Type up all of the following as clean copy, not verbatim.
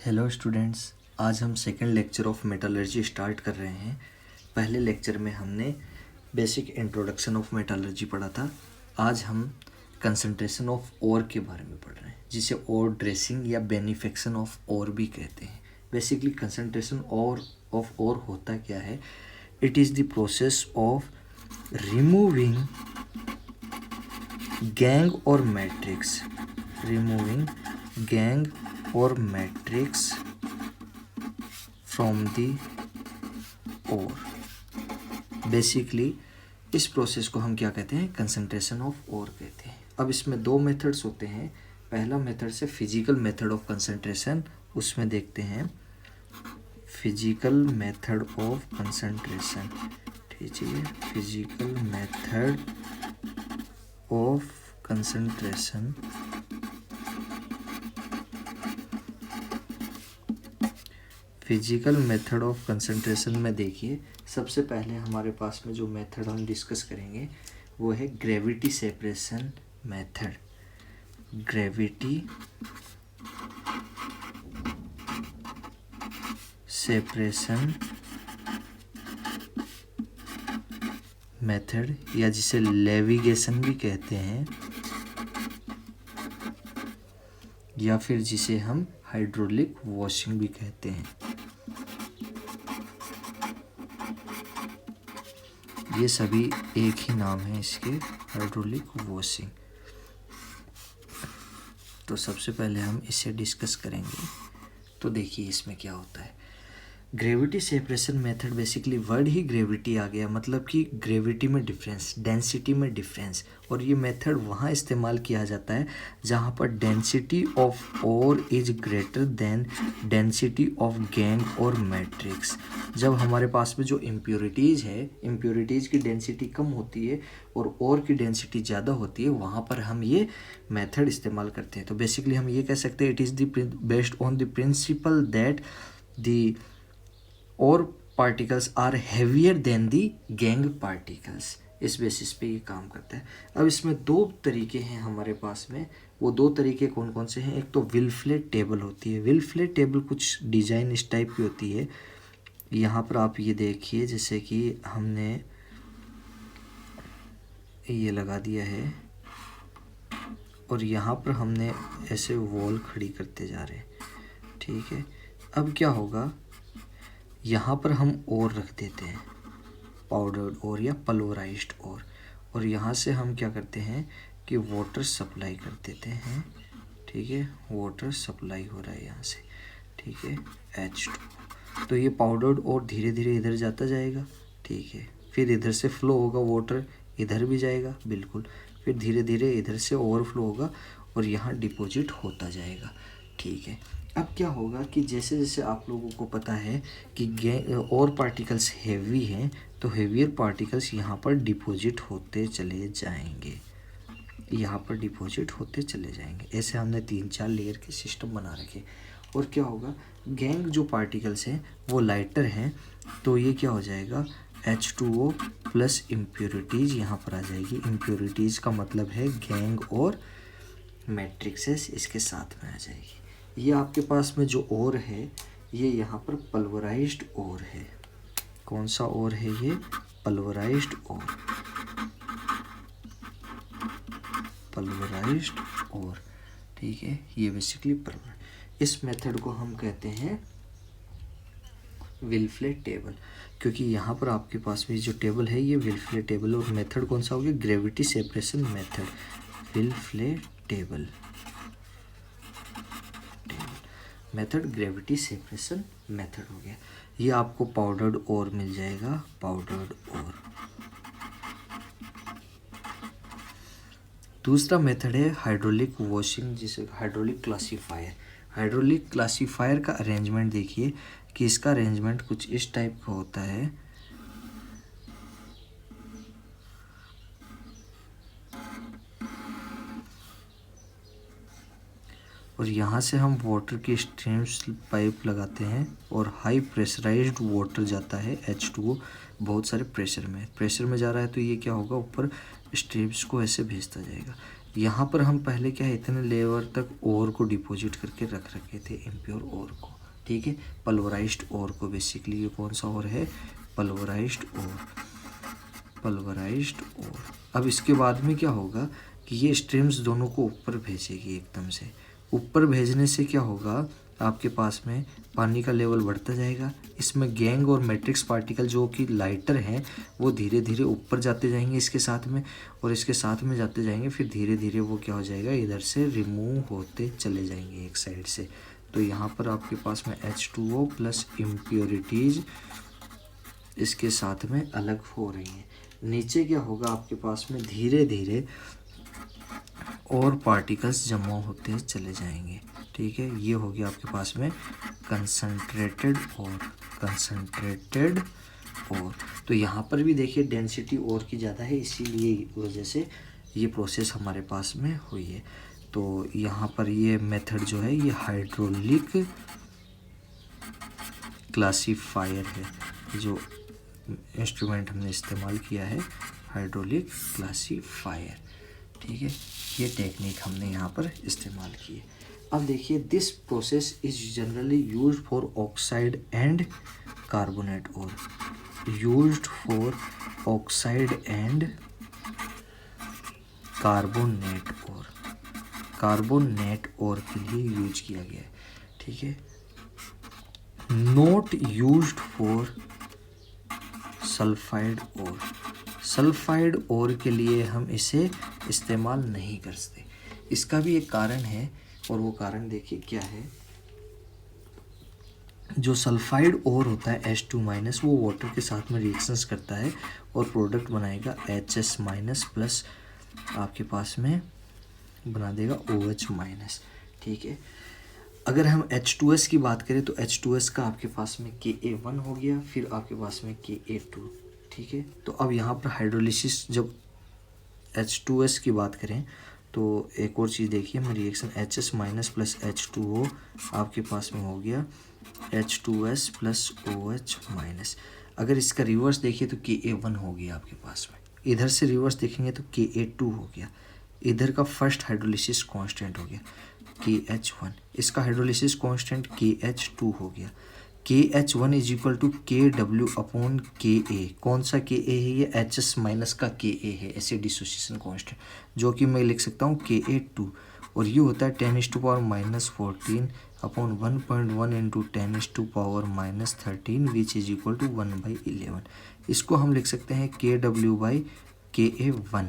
Hello students, आज हम second lecture of metallurgy start कर रहे हैं। पहले लेक्चर में हमने बेसिक इंट्रोडक्शन ऑफ मेटलर्जी पढ़ा था। आज हम कंसंट्रेशन ऑफ ओर के बारे में पढ़ रहे हैं, जिसे ओर ड्रेसिंग या बेनिफिकेशन ऑफ ओर भी कहते हैं। बेसिकली कंसंट्रेशन ऑफ ओर होता क्या है? It is the process of removing gangue और matrix or matrix from the ore। Basically इस प्रोसेस को हम क्या कहते हैं? कंसंट्रेशन ऑफ ओर कहते हैं। अब इसमें दो मेथड्स होते हैं। पहला मेथड से फिजिकल मेथड ऑफ कंसंट्रेशन, उसमें देखते हैं फिजिकल मेथड ऑफ कंसंट्रेशन। ठीक है, physical method of concentration. Physical method of concentration में देखिए, सबसे पहले हमारे पास में जो मेथड हम डिस्कस करेंगे वो है gravity separation method. Gravity separation method, या जिसे लेविगेशन भी कहते हैं, या फिर जिसे हम हाइड्रोलिक वॉशिंग भी कहते हैं। ये सभी एक ही नाम है इसके, हाइड्रोलिक वॉशिंग। तो सबसे पहले हम इसे डिस्कस करेंगे। तो देखिए इसमें क्या होता है। Gravity separation method, basically word ही ग्रेविटी आ गया, मतलब कि ग्रेविटी में डिफरेंस, डेंसिटी में डिफरेंस। और ये मेथड वहाँ इस्तेमाल किया जाता है जहाँ पर density of ore is greater than density of gangue और मैट्रिक्स। जब हमारे पास में जो इम्प्योरिटीज़ है, इम्प्योरिटीज़ की डेंसिटी कम होती है और ओर की डेंसिटी ज़्यादा होती है, वहाँ पर हम ये मेथड इस्तेमाल करते हैं। तो बेसिकली हम ये कह सकते हैं, it is the based on the principle that the ore particles are heavier than the gangue particles. इस बेसिस पे ये काम करता है। अब इसमें दो तरीके हैं हमारे पास में। वो दो तरीके कौन कौन से हैं? एक तो विलफ्लेट टेबल होती है। विलफ्लेट टेबल कुछ डिजाइन इस टाइप की होती है। यहाँ पर आप ये देखिए, जैसे कि हमने ये लगा दिया है और यहाँ पर हमने ऐसे वॉल खड़ी करते जा रहे हैं। ठीक है, अब क्या होगा, यहाँ पर हम ओर रख देते हैं, पाउडर्ड ओर या पल्वराइज्ड ओर, और यहाँ से हम क्या करते हैं कि वाटर सप्लाई कर देते हैं। ठीक है, वाटर सप्लाई हो रहा है यहाँ से। ठीक है, H2। तो ये पाउडर्ड ओर धीरे धीरे इधर जाता जाएगा। ठीक है, फिर इधर से फ्लो होगा, वाटर इधर भी जाएगा बिल्कुल, फिर धीरे धीरे इधर से ओवरफ्लो होगा और यहाँ डिपॉजिट होता जाएगा। ठीक है, अब क्या होगा कि जैसे जैसे आप लोगों को पता है कि और पार्टिकल्स हैवी हैं, तो हेवियर पार्टिकल्स यहाँ पर डिपॉजिट होते चले जाएंगे, यहाँ पर डिपॉजिट होते चले जाएंगे। ऐसे हमने 3-4 लेयर के सिस्टम बना रखे। और क्या होगा, गैंग जो पार्टिकल्स हैं वो लाइटर हैं, तो ये क्या हो जाएगा, H2O प्लस इम्प्योरिटीज़ यहाँ पर आ जाएगी। इम्प्योरिटीज़ का मतलब है गैंग और मैट्रिक्सेस इसके साथ में आ जाएगी। ये आपके पास में जो ओर है, ये यहाँ पर पल्वराइज्ड ओर है। कौन सा ओर है ये? पल्वराइज्ड ओर। पल्वराइज्ड ओर। ठीक है, ये बेसिकली पल्वर। इस मेथड को हम कहते हैं विलफ्लेट टेबल, क्योंकि यहाँ पर आपके पास में जो टेबल है ये विलफ्लेट टेबल। और मेथड कौन सा हो गया? Gravity separation method, Wilfley table method, gravity separation method हो गया। ये आपको पाउडर्ड ओर मिल जाएगा, पाउडर्ड ओर। दूसरा मेथड है हाइड्रोलिक वॉशिंग, जिसे हाइड्रोलिक क्लासीफायर। हाइड्रोलिक क्लासीफायर का अरेंजमेंट देखिए कि इसका अरेंजमेंट कुछ इस टाइप का होता है। और यहाँ से हम वाटर की स्ट्रीम्स पाइप लगाते हैं और हाई प्रेशराइज्ड वाटर जाता है H2O बहुत सारे प्रेशर में जा रहा है, तो ये क्या होगा, ऊपर स्ट्रीम्स को ऐसे भेजता जाएगा। यहाँ पर हम पहले क्या है, इतने लेवल तक ओर को डिपॉजिट करके रख रखे थे, इम्प्योर ओर को, ठीक है, पल्वराइज्ड ओर को। बेसिकली ये कौन सा ओर है, पल्वराइज्ड ओर, पल्वराइज्ड ओर। अब इसके बाद में क्या होगा कि ये स्ट्रीम्स दोनों को ऊपर भेजेगी, एकदम से ऊपर भेजने से क्या होगा, आपके पास में पानी का लेवल बढ़ता जाएगा। इसमें गैंग और मैट्रिक्स पार्टिकल जो कि लाइटर हैं वो धीरे धीरे ऊपर जाते जाएंगे इसके साथ में, और इसके साथ में जाते जाएंगे, फिर धीरे धीरे वो क्या हो जाएगा, इधर से रिमूव होते चले जाएंगे एक साइड से। तो यहाँ पर आपके पास में H2O प्लस इम्प्योरिटीज़ इसके साथ में अलग हो रही हैं। नीचे क्या होगा, आपके पास में धीरे धीरे और पार्टिकल्स जमा होते चले जाएंगे, ठीक है। ये हो गया आपके पास में कंसंट्रेटेड और कंसंट्रेटेड और। तो यहाँ पर भी देखिए डेंसिटी और की ज़्यादा है, इसीलिए वजह से ये प्रोसेस हमारे पास में हुई है। तो यहाँ पर ये मेथड जो है ये हाइड्रोलिक क्लासीफायर है, जो इंस्ट्रूमेंट हमने इस्तेमाल किया है, हाइड्रोलिक क्लासीफायर, ठीक है। ये टेक्निक हमने यहाँ पर इस्तेमाल की है। अब देखिए, this process is generally used for oxide and carbonate ore, used for oxide and carbonate ore, carbonate ore के लिए यूज किया गया है, ठीक है। Not used for sulphide ore, sulphide ore के लिए हम इसे इस्तेमाल नहीं करते। इसका भी एक कारण है, और वो कारण देखिए क्या है। जो सल्फाइड और होता है H2- वो वाटर के साथ में रिएक्शंस करता है और प्रोडक्ट बनाएगा HS- प्लस आपके पास में बना देगा OH-, ठीक है। अगर हम H2S की बात करें तो H2S का आपके पास में Ka1 हो गया, फिर आपके पास में Ka2, ठीक है। तो अब यहाँ पर हाइड्रोलिसिस, जब H2S की बात करें तो एक और चीज़ देखिए, मैं रिएक्शन HS- प्लस H2O आपके पास में हो गया H2S प्लस OH-। अगर इसका रिवर्स देखिए तो Ka1 हो गया आपके पास में, इधर से रिवर्स देखेंगे तो Ka2 हो गया, इधर का फर्स्ट हाइड्रोलिसिस कांस्टेंट हो गया KH1, इसका हाइड्रोलिसिस कांस्टेंट KH2 हो गया। KH1 is equal to KW/Ka। कौन सा Ka है, ये HS- का Ka है, ऐसे डिसोसिएशन कांस्टेंट, जो कि मैं लिख सकता हूँ Ka2, और ये होता है 10⁻⁻14 upon 1.1 into 10⁻⁻13 which is equal to 1/11। इसको हम लिख सकते हैं KW/Ka1,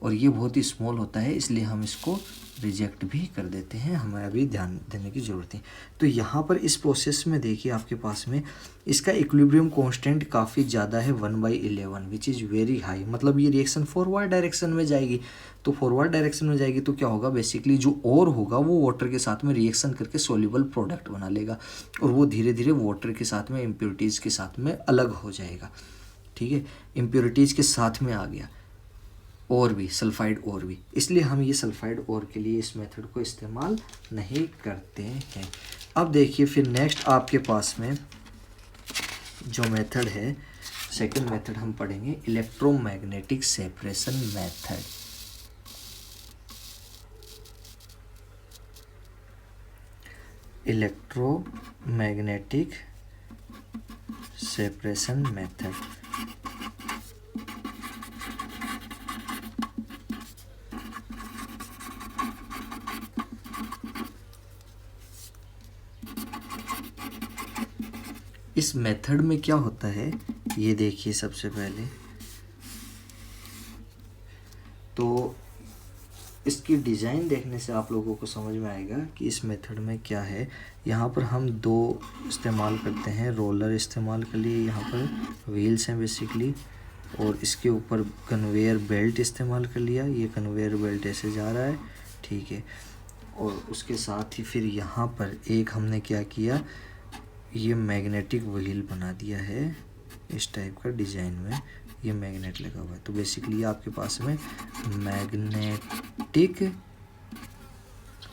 और ये बहुत ही स्मॉल होता है, इसलिए हम इसको रिजेक्ट भी कर देते हैं, हमें अभी ध्यान देने की ज़रूरत है। तो यहाँ पर इस प्रोसेस में देखिए आपके पास में इसका इक्विलिब्रियम कांस्टेंट काफ़ी ज़्यादा है 1/11 विच इज़ वेरी हाई, मतलब ये रिएक्शन फॉरवर्ड डायरेक्शन में जाएगी। तो फॉरवर्ड डायरेक्शन में जाएगी तो क्या होगा, बेसिकली जो और होगा वो वाटर के साथ में रिएक्शन करके सोल्यूबल प्रोडक्ट बना लेगा, और वो धीरे धीरे वाटर के साथ में इम्प्योरिटीज़ के साथ में अलग हो जाएगा, ठीक है। इम्प्योरिटीज़ के साथ में आ गया और भी सल्फाइड और भी, इसलिए हम ये सल्फाइड और के लिए इस मेथड को इस्तेमाल नहीं करते हैं। अब देखिए फिर नेक्स्ट आपके पास में जो मेथड है, सेकंड मेथड हम पढ़ेंगे electromagnetic separation method. Electromagnetic separation method. इस मेथड में क्या होता है, ये देखिए सबसे पहले तो इसकी डिज़ाइन देखने से आप लोगों को समझ में आएगा कि इस मेथड में क्या है। यहाँ पर हम दो इस्तेमाल करते हैं, रोलर इस्तेमाल के लिए, यहाँ पर व्हील्स हैं बेसिकली, और इसके ऊपर कन्वेयर बेल्ट इस्तेमाल कर लिया, ये कन्वेयर बेल्ट ऐसे जा रहा है, ठीक है। और उसके साथ ही फिर यहाँ पर एक हमने क्या किया, ये मैग्नेटिक व्हील बना दिया है इस टाइप का डिज़ाइन में, ये मैग्नेट लगा हुआ है। तो बेसिकली आपके पास में मैग्नेटिक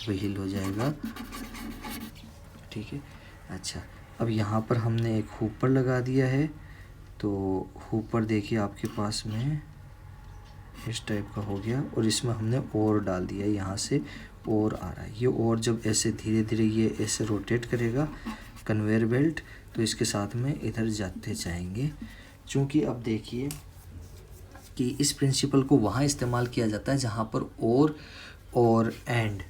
व्हील हो जाएगा, ठीक है। अच्छा, अब यहाँ पर हमने एक हुपर लगा दिया है, तो हुपर देखिए आपके पास में इस टाइप का हो गया और इसमें हमने और डाल दिया, यहाँ से और आ रहा है ये। और जब ऐसे धीरे धीरे ये ऐसे रोटेट करेगा कन्वेयर बेल्ट, तो इसके साथ में इधर जाते जाएंगे। चूँकि अब देखिए कि इस प्रिंसिपल को वहाँ इस्तेमाल किया जाता है जहाँ पर और एंड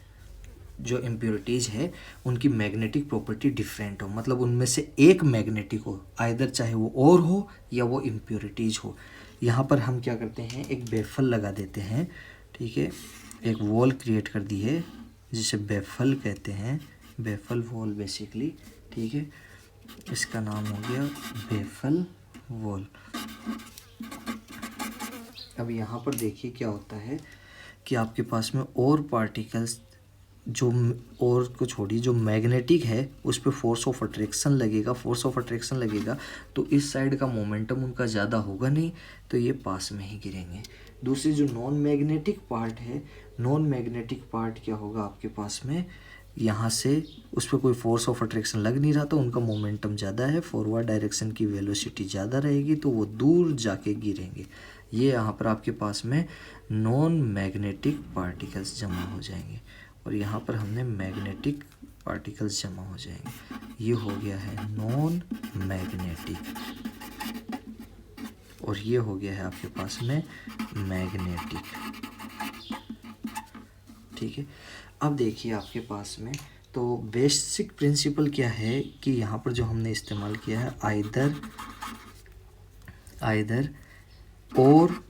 जो इम्प्योरिटीज़ है उनकी मैग्नेटिक प्रॉपर्टी डिफरेंट हो, मतलब उनमें से एक मैग्नेटिक हो, आइदर चाहे वो और हो या वो इम्प्योरिटीज़ हो। यहाँ पर हम क्या करते हैं, एक बेफल लगा देते हैं, ठीक है। एक वॉल क्रिएट कर दी है जिसे बेफल कहते हैं, बेफल वॉल बेसिकली, ठीक है। इसका नाम हो गया बेफल वॉल। अब यहाँ पर देखिए क्या होता है कि आपके पास में और पार्टिकल्स जो और को छोड़िए, जो मैग्नेटिक है उस पर फोर्स ऑफ अट्रैक्शन लगेगा, तो इस साइड का मोमेंटम उनका ज़्यादा होगा नहीं, तो ये पास में ही गिरेंगे। दूसरी जो नॉन मैग्नेटिक पार्ट है, नॉन मैग्नेटिक पार्ट क्या होगा आपके पास में, यहाँ से उस पर कोई फोर्स ऑफ अट्रैक्शन लग नहीं रहा, तो उनका मोमेंटम ज़्यादा है, फॉरवर्ड डायरेक्शन की वेलोसिटी ज़्यादा रहेगी, तो वो दूर जाके गिरेंगे। ये यहाँ पर आपके पास में नॉन मैग्नेटिक पार्टिकल्स जमा हो जाएंगे और यहाँ पर हमने मैग्नेटिक पार्टिकल्स जमा हो जाएंगे। ये हो गया है नॉन मैग्नेटिक और ये हो गया है आपके पास में मैग्नेटिक, ठीक है। अब देखिए आपके पास में तो बेसिक प्रिंसिपल क्या है कि यहाँ पर जो हमने इस्तेमाल किया है आइदर और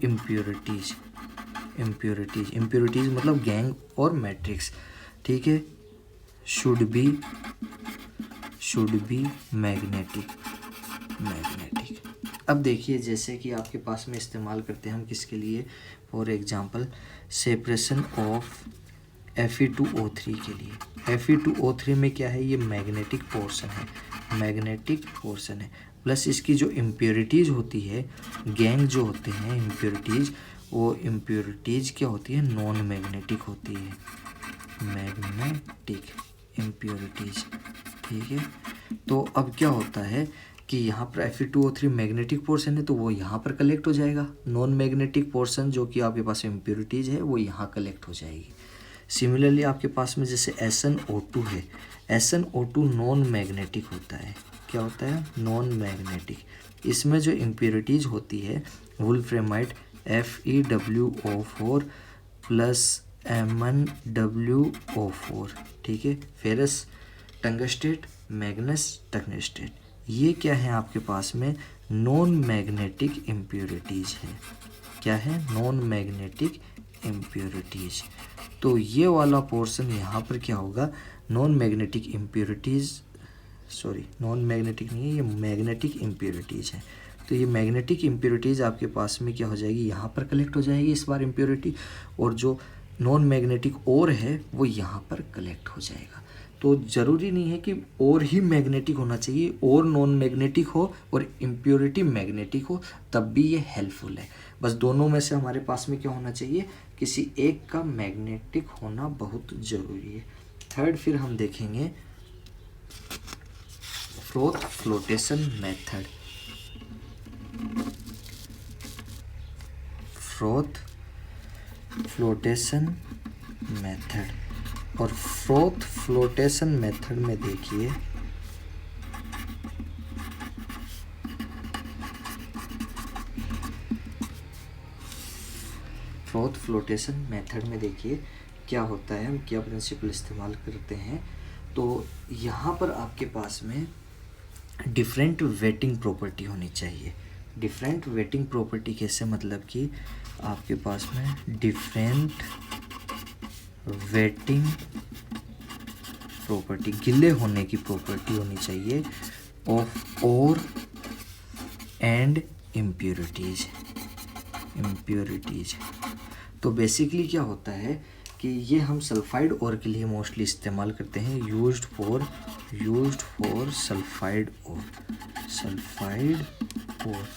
इम्प्योरिटीज मतलब गैंग और मैट्रिक्स, ठीक है, शुड बी मैग्नेटिक। अब देखिए जैसे कि आपके पास में इस्तेमाल करते हैं हम किसके लिए, for example separation of Fe2O3 के लिए। Fe2O3 में क्या है, ये मैग्नेटिक पोर्शन है, प्लस इसकी जो इम्प्योरिटीज़ होती है, गैंग जो होते हैं इम्प्योरिटीज़, वो इम्प्योरिटीज़ क्या होती है, नॉन मैग्नेटिक होती है, मैग्नेटिक इम्प्योरिटीज़, ठीक है। तो अब क्या होता है कि यहाँ पर Fe2O3 मैग्नेटिक पोर्शन है तो वो यहाँ पर कलेक्ट हो जाएगा, नॉन मैग्नेटिक पोर्शन जो कि आपके पास इम्प्योरिटीज़ है वो यहाँ कलेक्ट हो जाएगी। सिमिलरली आपके पास में जैसे SnO2 है, SnO2 नॉन मैग्नेटिक होता है, क्या होता है, नॉन मैग्नेटिक। इसमें जो इम्प्योरिटीज़ होती है वुल्फ्रेमाइट FeWO4 प्लस MnWO4, ठीक है, फेरस टंगस्टेट, मैग्नस टंगस्टेट, ये क्या है आपके पास में नॉन मैग्नेटिक इम्प्योरिटीज़ है, क्या है, नॉन मैग्नेटिक इम्प्योरिटीज़। तो ये वाला पोर्शन यहाँ पर क्या होगा, non magnetic impurities, sorry non magnetic नहीं है, ये मैग्नेटिक इम्प्योरिटीज़ है। तो ये मैग्नेटिक इम्प्योरिटीज़ आपके पास में क्या हो जाएगी, यहाँ पर कलेक्ट हो जाएगी इस बार इम्प्योरिटी, और जो नॉन मैग्नेटिक और है वो यहाँ पर कलेक्ट हो जाएगा। तो ज़रूरी नहीं है कि और ही मैग्नेटिक होना चाहिए, और नॉन मैग्नेटिक हो और इम्प्योरिटी मैग्नेटिक हो तब भी ये हेल्पफुल है। बस दोनों में से हमारे पास में क्या होना चाहिए, किसी एक का मैग्नेटिक होना बहुत ज़रूरी है। थर्ड फिर हम देखेंगे froth flotation method. Froth flotation method, और फ्रोथ फ्लोटेशन मेथड में देखिए फ्रोथ फ्लोटेशन मेथड में देखिए क्या होता है, हम क्या प्रिंसिपल इस्तेमाल करते हैं। तो यहाँ पर आपके पास में डिफरेंट वेटिंग प्रॉपर्टी होनी चाहिए। डिफरेंट वेटिंग प्रॉपर्टी कैसे, मतलब कि आपके पास में डिफरेंट वेटिंग प्रॉपर्टी, गिले होने की प्रॉपर्टी होनी चाहिए ऑफ और एंड इम्प्योरिटीज। तो बेसिकली क्या होता है कि ये हम सल्फाइड और के लिए मोस्टली इस्तेमाल करते हैं, यूज्ड फॉर सल्फाइड और।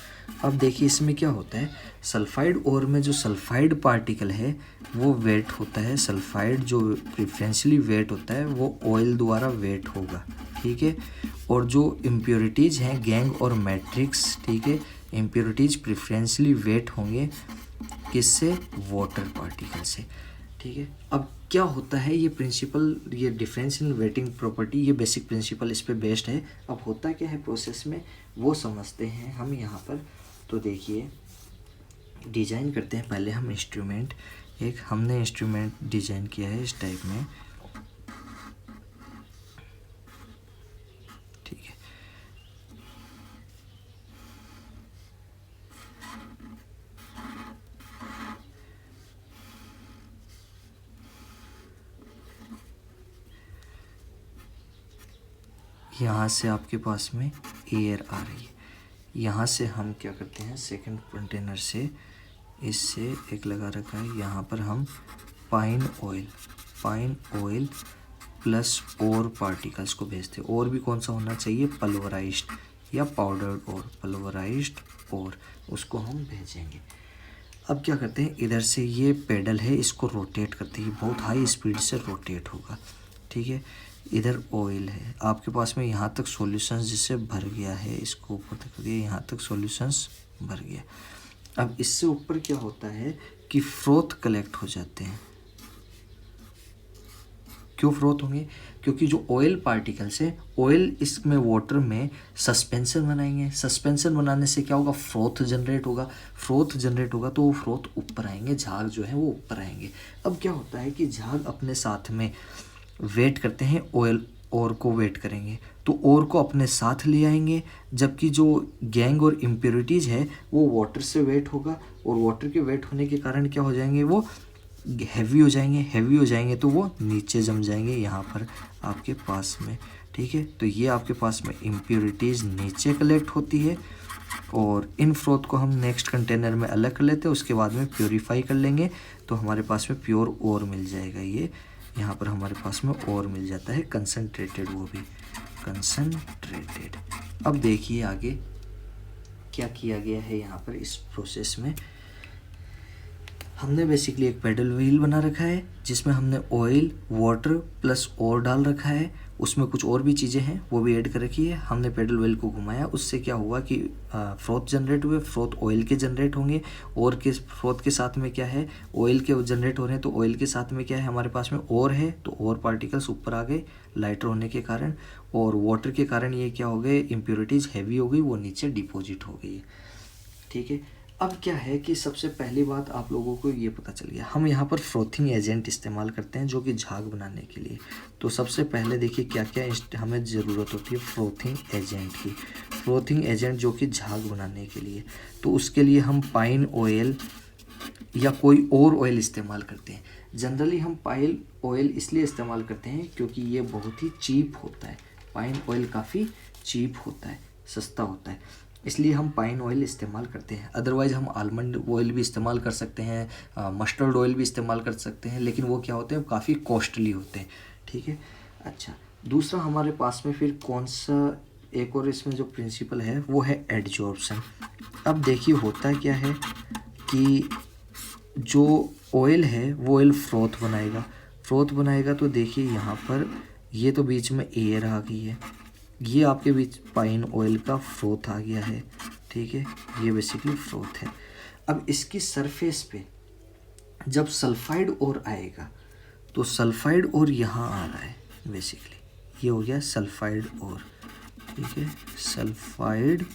अब देखिए इसमें क्या होता है, सल्फाइड और में जो सल्फाइड पार्टिकल है वो वेट होता है, सल्फाइड जो प्रेफरेंशियली वेट होता है वो ऑयल द्वारा वेट होगा, ठीक है। और जो इम्प्योरिटीज़ हैं गैंग और मैट्रिक्स, ठीक है, इम्प्योरिटीज प्रेफरेंशली वेट होंगे किससे, वाटर पार्टिकल से। ठीक है, अब क्या होता है ये प्रिंसिपल, ये डिफरेंस इन वेटिंग प्रॉपर्टी, ये बेसिक प्रिंसिपल इस पे बेस्ड है। अब होता क्या है प्रोसेस में वो समझते हैं हम यहाँ पर। तो देखिए डिज़ाइन करते हैं पहले हम इंस्ट्रूमेंट। एक हमने इंस्ट्रूमेंट डिज़ाइन किया है इस टाइप में, ठीक है। यहाँ से आपके पास में एयर आ रही है, यहाँ से हम क्या करते हैं सेकंड कंटेनर से, इससे एक लगा रखा है, यहाँ पर हम पाइन ऑयल प्लस और पार्टिकल्स को भेजते हैं। और भी कौन सा होना चाहिए, पल्वराइज्ड या पाउडर्ड और, पल्वराइज्ड और, उसको हम भेजेंगे। अब क्या करते हैं, इधर से ये पेडल है इसको रोटेट करते हैं, बहुत हाई स्पीड से रोटेट होगा, ठीक है। इधर ऑयल है आपके पास में, यहाँ तक सॉल्यूशंस जिससे भर गया है, इसको ऊपर तक करिए, यहाँ तक सॉल्यूशंस भर गया। अब इससे ऊपर क्या होता है कि फ्रोथ कलेक्ट हो जाते हैं। क्यों फ्रोथ होंगे, क्योंकि जो ऑयल पार्टिकल्स है, ऑयल इसमें वाटर में सस्पेंशन बनाएंगे, सस्पेंशन बनाने से क्या होगा, फ्रोथ जनरेट होगा, फ्रोथ जनरेट होगा तो वो फ्रोथ ऊपर आएंगे, झाग जो है वो ऊपर आएंगे। अब क्या होता है कि झाग अपने साथ में वेट करते हैं, ऑयल और को वेट करेंगे तो और को अपने साथ ले आएंगे, जबकि जो गैंग और इम्प्योरिटीज़ है वो वाटर से वेट होगा, और वाटर के वेट होने के कारण क्या हो जाएंगे, वो हैवी हो जाएंगे तो वो नीचे जम जाएंगे यहाँ पर आपके पास में, ठीक है। तो ये आपके पास में इम्प्योरिटीज़ नीचे कलेक्ट होती है, और इन फ्रोथ को हम नेक्स्ट कंटेनर में अलग कर लेते हैं, उसके बाद में प्योरीफाई कर लेंगे तो हमारे पास में प्योर और मिल जाएगा। ये यहाँ पर हमारे पास में और मिल जाता है कंसनट्रेटेड, वो भी कंसनट्रेटेड। अब देखिए आगे क्या किया गया है यहाँ पर इस प्रोसेस में। हमने बेसिकली एक पेडल व्हील बना रखा है जिसमें हमने ऑयल, वाटर प्लस और डाल रखा है, उसमें कुछ और भी चीज़ें हैं वो भी ऐड कर रखी है। हमने पेडल व्हील को घुमाया, उससे क्या हुआ कि फ्रोथ जनरेट हुए, फ्रोथ ऑयल के जनरेट होंगे, और के फ्रोथ के साथ में क्या है, ऑयल के जनरेट हो रहे हैं, तो ऑयल के साथ में क्या है हमारे पास में और है, तो और पार्टिकल्स ऊपर आ गए लाइटर होने के कारण, और वाटर के कारण ये क्या हो गए, इम्प्योरिटीज़ हैवी हो गई, वो नीचे डिपॉजिट हो गई, ठीक है। अब क्या है कि सबसे पहली बात आप लोगों को ये पता चल गया, हम यहाँ पर फ्रोथिंग एजेंट इस्तेमाल करते हैं जो कि झाग बनाने के लिए। तो सबसे पहले देखिए क्या क्या हमें ज़रूरत होती है फ्रोथिंग एजेंट की। फ्रोथिंग एजेंट जो कि झाग बनाने के लिए, तो उसके लिए हम पाइन ऑयल या कोई और ऑयल इस्तेमाल करते हैं। जनरली हम पाइन ऑयल इसलिए इस्तेमाल करते हैं क्योंकि ये बहुत ही चीप होता है। पाइन ऑयल काफ़ी चीप होता है, सस्ता होता है, इसलिए हम पाइन ऑयल इस्तेमाल करते हैं। अदरवाइज़ हम आलमंड ऑयल भी इस्तेमाल कर सकते हैं, मस्टर्ड ऑयल भी इस्तेमाल कर सकते हैं, लेकिन वो क्या होते हैं, काफ़ी कॉस्टली होते हैं, ठीक है। अच्छा, दूसरा हमारे पास में फिर कौन सा एक और इसमें जो प्रिंसिपल है वो है एडजॉर्प्शन। अब देखिए होता क्या है कि जो ऑयल है वो ऑयल फ्रोथ बनाएगा तो देखिए यहाँ पर ये तो बीच में एयर आ गई है, ये आपके बीच पाइन ऑयल का फ्रोथ आ गया है, ठीक है, ये बेसिकली फ्रोथ है। अब इसकी सरफेस पे जब सल्फाइड और आएगा, तो सल्फाइड और यहाँ आ रहा है, बेसिकली ये हो गया सल्फाइड और, ठीक है, सल्फाइड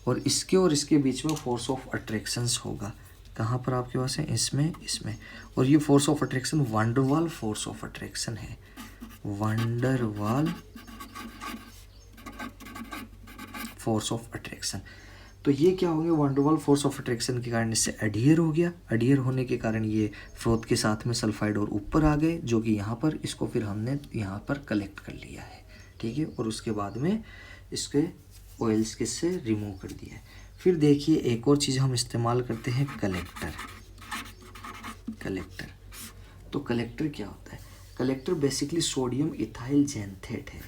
और इसके और इसके बीच में फोर्स ऑफ अट्रैक्शंस होगा। कहाँ पर आपके पास है, इसमें, और ये force of attraction van der Waals force of attraction है, वंडरवाल फोर्स ऑफ अट्रैक्शन। तो ये क्या हो गया, वंडरवाल फोर्स ऑफ अट्रैक्शन के कारण इससे एडहियर हो गया, एडहियर होने के कारण ये फ्रोथ के साथ में सल्फाइड और ऊपर आ गए, जो कि यहाँ पर इसको फिर हमने यहाँ पर कलेक्ट कर लिया है, ठीक है, और उसके बाद में इसके ऑयल्स के से रिमूव कर दिया है। फिर देखिए एक और चीज़ हम इस्तेमाल करते हैं, कलेक्टर। तो कलेक्टर क्या होता है, कलेक्टर बेसिकली सोडियम इथाइल जेंथेट है,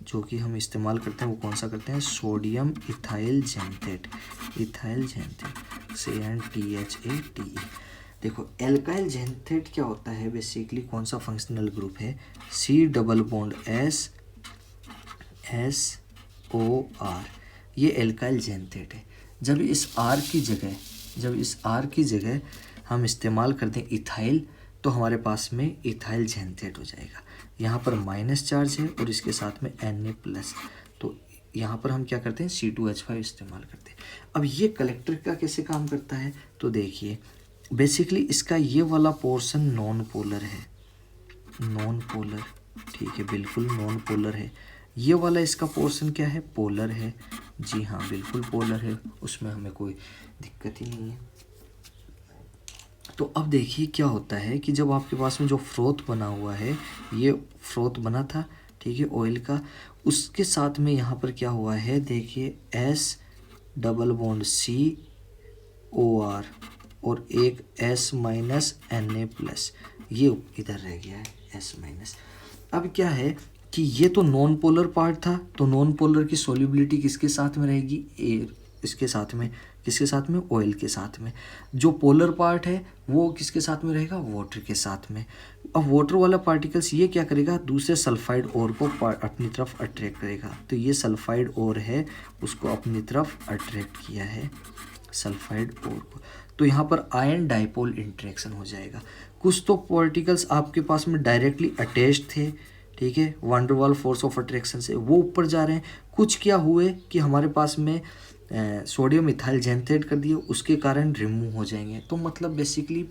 जो कि हम इस्तेमाल करते हैं, वो कौन सा करते हैं, सोडियम इथाइल जेंथेट, CNTHATE। देखो एल्काइल जेंथेट क्या होता है, बेसिकली कौन सा फंक्शनल ग्रुप है, C डबल बॉन्ड SOR, ये एल्काइल ज़ैंथेट है। जब इस R की जगह हम इस्तेमाल कर दें इथाइल, तो हमारे पास में इथाइल ज़ैंथेट हो जाएगा। यहाँ पर माइनस चार्ज है और इसके साथ में Na+, तो यहाँ पर हम क्या करते हैं C2H5 इस्तेमाल करते हैं। अब ये कलेक्टर का कैसे काम करता है, तो देखिए बेसिकली इसका ये वाला पोर्शन नॉन पोलर है, नॉन पोलर, ठीक है, बिल्कुल नॉन पोलर है। ये वाला इसका पोर्शन क्या है, पोलर है। जी हाँ, बिल्कुल पोलर है, उसमें हमें कोई दिक्कत ही नहीं है। तो अब देखिए क्या होता है कि जब आपके पास में जो फ्रोथ बना हुआ है, ये फ्रोथ बना था, ठीक है, ऑयल का, उसके साथ में यहाँ पर क्या हुआ है, देखिए S+C(OR) और एक S-Na+, ये इधर रह गया है S-। अब क्या है कि ये तो नॉन पोलर पार्ट था, तो नॉन पोलर की सोल्यूबिलिटी किसके साथ में रहेगी, एयर, इसके साथ में, किसके साथ में, ऑयल के साथ में। जो पोलर पार्ट है वो किसके साथ में रहेगा, वाटर के साथ में। अब वाटर वाला पार्टिकल्स ये क्या करेगा, दूसरे सल्फाइड ओर को अपनी तरफ अट्रैक्ट करेगा। तो ये सल्फाइड ओर है, उसको अपनी तरफ अट्रैक्ट किया है, सल्फाइड ओर को। तो यहाँ पर आयन डाइपोल इंटरेक्शन हो जाएगा। कुछ तो पार्टिकल्स आपके पास में डायरेक्टली अटैच्ड थे, ठीक है, van der Waals force of attraction से वो ऊपर जा रहे हैं। कुछ क्या हुए कि हमारे पास में सोडियम इथाइल ज़ैंथेट कर दिए, उसके कारण रिमूव हो जाएंगे। तो मतलब बेसिकली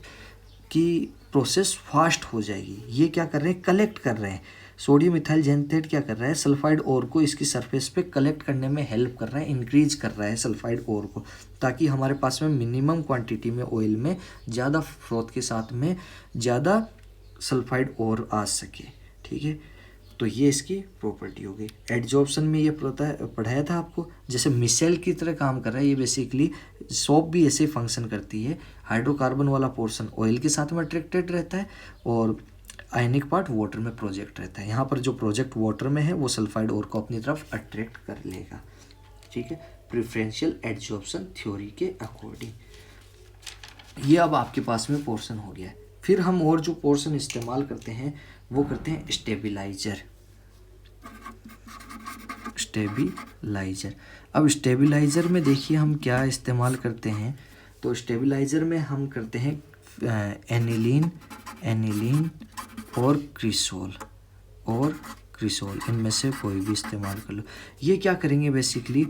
कि प्रोसेस फास्ट हो जाएगी। ये क्या कर रहे हैं, कलेक्ट कर रहे हैं। सोडियम इथाइल ज़ैंथेट क्या कर रहा है, सल्फाइड ओर को इसकी सरफेस पे कलेक्ट करने में हेल्प कर रहा है, इंक्रीज कर रहा है सल्फाइड ओर को, ताकि हमारे पास में मिनिमम क्वांटिटी में ऑयल में ज़्यादा फ्रोथ के साथ में ज़्यादा सल्फाइड ओर आ सके, ठीक है। तो ये इसकी प्रॉपर्टी हो गई। एडजॉर्प्शन में ये पढ़ाया था आपको, जैसे मिसेल की तरह काम कर रहा है ये। बेसिकली सोप भी ऐसे फंक्शन करती है। हाइड्रोकार्बन वाला पोर्शन ऑयल के साथ में अट्रैक्टेड रहता है और आयनिक पार्ट वाटर में प्रोजेक्ट रहता है। यहाँ पर जो प्रोजेक्ट वाटर में है वो सल्फाइड ओर को अपनी तरफ अट्रैक्ट कर लेगा, ठीक है, प्रेफरेंशियल एडजॉर्प्शन थ्योरी के अकॉर्डिंग। ये अब आपके पास में पोर्शन हो गया है। फिर हम और जो पोर्शन इस्तेमाल करते हैं वो करते हैं स्टेबिलाइजर। अब स्टेबिलाइजर में देखिए हम क्या इस्तेमाल करते हैं। तो स्टेबिलाइजर में हम करते हैं एनिलीन और क्रिसोल, इनमें से कोई भी इस्तेमाल कर लो। ये क्या करेंगे, basically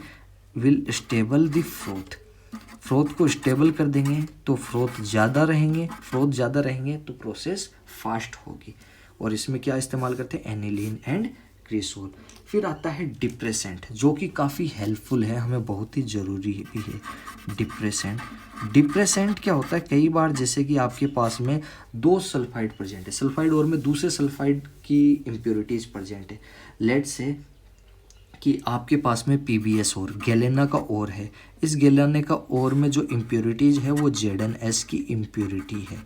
will stable the froth को स्टेबल कर देंगे। तो फ्रोथ ज़्यादा रहेंगे तो प्रोसेस फास्ट होगी। और इसमें क्या इस्तेमाल करते हैं, एनिलीन एंड क्रिसोल। फिर आता है डिप्रेसेंट, जो कि काफ़ी हेल्पफुल है, हमें बहुत ही ज़रूरी भी है। डिप्रेसेंट क्या होता है, कई बार जैसे कि आपके पास में दो सल्फाइड प्रेजेंट है, सल्फाइड और में दूसरे सल्फाइड की इम्प्योरिटीज़ प्रेजेंट है। लेट से कि आपके पास में PbS और गैलेना का ओर है। इस गैलेना का ओर में जो इम्प्योरिटीज़ है वो ZnS की इम्प्योरिटी है,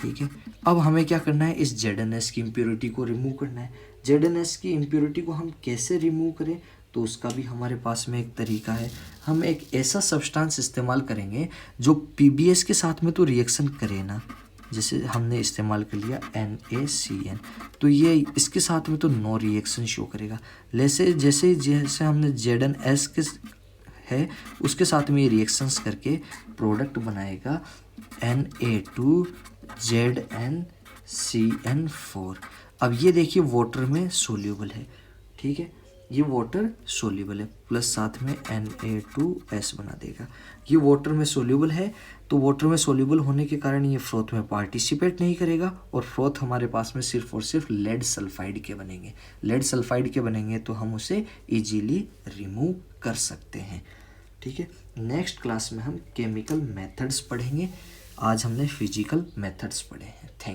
ठीक है। अब हमें क्या करना है, इस ZnS की इम्प्योरिटी को रिमूव करना है। ZnS की इम्प्योरिटी को हम कैसे रिमूव करें, तो उसका भी हमारे पास में एक तरीका है। हम एक ऐसा सब्सटेंस इस्तेमाल करेंगे जो PbS के साथ में तो रिएक्शन करे ना, जैसे हमने इस्तेमाल कर लिया NaCN, तो ये इसके साथ में तो नो रिएक्शन शो करेगा। जैसे हमने ZnS के है उसके साथ में ये रिएक्शंस करके प्रोडक्ट बनाएगा Na2ZnCN4। अब ये देखिए वाटर में सोल्यूबल है, ठीक है, ये वाटर सोल्यूबल है, प्लस साथ में Na2S बना देगा। ये वाटर में सोल्यूबल है, तो वाटर में सोल्यूबल होने के कारण ये फ्रोथ में पार्टिसिपेट नहीं करेगा और फ्रोथ हमारे पास में सिर्फ और सिर्फ लेड सल्फाइड के बनेंगे। तो हम उसे इजीली रिमूव कर सकते हैं, ठीक है। नेक्स्ट क्लास में हम केमिकल मेथड्स पढ़ेंगे। आज हमने फिजिकल मेथड्स पढ़े हैं। थैंक